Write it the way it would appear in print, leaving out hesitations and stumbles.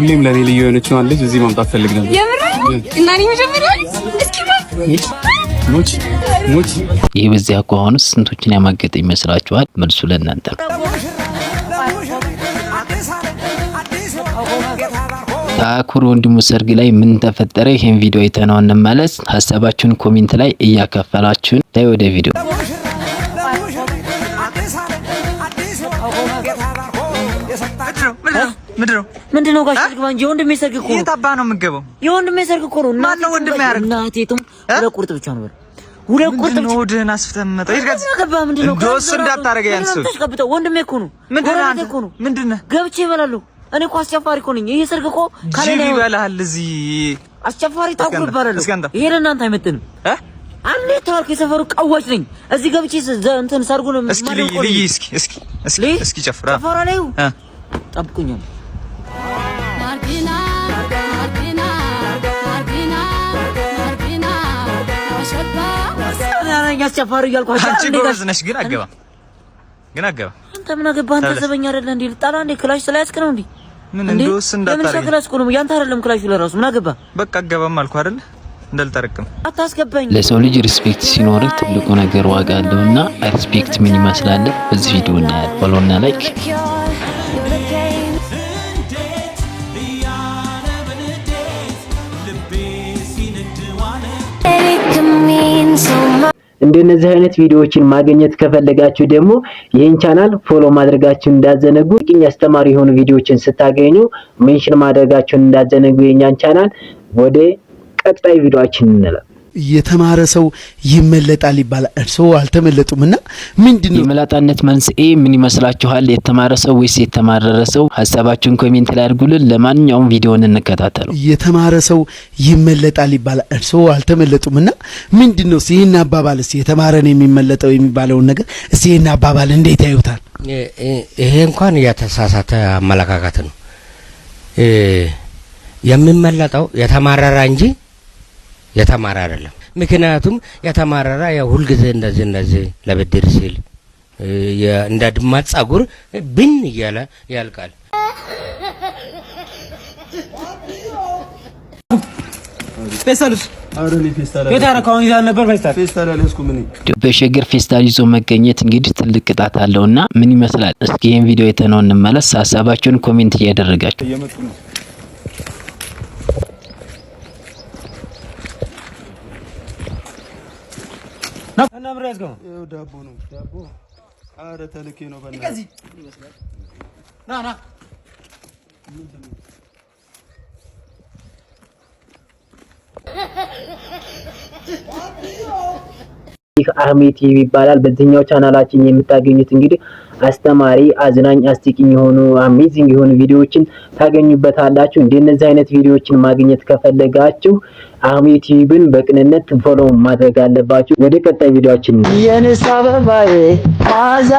ሁሌም ለኔ ልዩ የሆነችው ልጅ እዚህ ማምጣት ፈልግ ነበር። የምር እና እኔ መጀመሪያ እስኪ ሙች ይህ በዚህ አቋም ስንቶችን ያማገጠ ይመስላችኋል? መልሱ ለእናንተ ነው። ታኩር ወንድሙ ሰርግ ላይ ምን ተፈጠረ? ይሄን ቪዲዮ አይተነው እንመለስ። ሐሳባችሁን ኮሜንት ላይ እያከፈላችሁን ላይ ወደ ቪዲዮ ምንድነው ጋሽ ግባ እንጂ ወንድሜ ሰርግ እኮ ነው። የታባ ነው የምገባው? የወንድሜ ሰርግ እኮ ነው። ማን ነው ወንድሜ ያረግ? እናቴቱም ሁለት ቁርጥ ብቻ ነው። ሁለት ቁርጥ ነው ወድህን አስፍተህ መጣ። ይርጋት ምንድነው ዶስ እንዳታረገ ያንሱ ተሽቀብተው ወንድሜ እኮ ነው። ምንድነው ገብቼ ይበላሉ። እኔ እኮ አስጨፋሪ እኮ ነኝ። ይሄ ሰርግ እኮ ካለ ነው ይበላል። እዚህ አስጨፋሪ ታኩር ይባላል። ይሄ ለእናንተ አይመጥንም። አንዴ ታርክ የሰፈሩ ቀዋጭ ነኝ። እዚህ ገብቼ እንትን ሰርጉን እስኪ ጨፍራ ጨፈራ ላይ ጠብቁኝ። አስጨፋሪ እያልኳቸው አንቺ ጎበዝ ነሽ፣ ግን አገባ አንተ ምን አገባህ? አንተ ዘበኛ አይደለ እንዴ? ልጣላ እንዴ? ክላሽ ስለያዝክ ነው እንዴ? ምን እንደውስ እንዳታረግ ለምን ክላሽ እኮ ነው ያንተ አይደለም ክላሹ ለራሱ ምን አገባህ? በቃ አገባም አልኩ አይደል? እንዳልተረክም አታስገባኝ። ለሰው ልጅ ሪስፔክት ሲኖር ትልቁ ነገር ዋጋ አለውና ሪስፔክት ምን ይመስላል በዚህ ቪዲዮ እናያለን። ፎሎውና ላይክ እንደነዚህ አይነት ቪዲዮዎችን ማግኘት ከፈለጋችሁ ደግሞ ይህን ቻናል ፎሎ ማድረጋችሁን እንዳዘነጉ። ጥቂት አስተማሪ የሆኑ ቪዲዮዎችን ስታገኙ ሜንሽን ማድረጋችሁን እንዳዘነጉ የኛን ቻናል። ወደ ቀጣይ ቪዲዮአችን እንላለን። የተማረ ሰው ይመለጣል ይባላል። እርስዎ አልተመለጡምና ምንድነው የመላጣነት መንስኤ ምን ይመስላችኋል? የተማረ ሰው ወይስ የተማረረ ሰው? ሐሳባችሁን ኮሜንት ላይ አድርጉልን። ለማንኛውም ቪዲዮውን እንከታተለው። የተማረ ሰው ይመለጣል ይባላል። እርስዎ አልተመለጡምና ምንድነው ይሄን አባባልስ የተማረ ነው የሚመለጠው የሚባለው ነገር እስቲ ይሄን አባባል እንዴት ያዩታል? ይሄ እንኳን የተሳሳተ አመለካከት ነው። የሚመለጠው የተማረረ እንጂ የተማረ አይደለም። ምክንያቱም የተማረረ ያው ሁሉ ጊዜ እንደዚህ ለብድር ሲል እንደ ድማት ጸጉር ብን እያለ ያልቃል። በሸገር ፌስታል ይዞ መገኘት እንግዲህ ትልቅ ቅጣት አለውና ምን ይመስላል? እስኪ ይሄን ቪዲዮ አይተነው እንመለስ። ሐሳባችሁን ኮሜንት እያደረጋችሁ እና ምራስ ጋር ዳቦ ነው ዳቦ። አረ ተልኬ ነው በእናትህ ይከዚ ና አህሜ ቲቪ ይባላል። በዚህኛው ቻናላችን የምታገኙት እንግዲህ አስተማሪ፣ አዝናኝ፣ አስቂኝ የሆኑ አሜዚንግ የሆኑ ቪዲዮዎችን ታገኙበታላችሁ። እንደነዚህ አይነት ቪዲዮዎችን ማግኘት ከፈለጋችሁ አህሜ ቲቪን በቅንነት ፎሎ ማድረግ አለባችሁ። ወደ ቀጣይ ቪዲዮአችን የነሳ አበባዬ ማዛ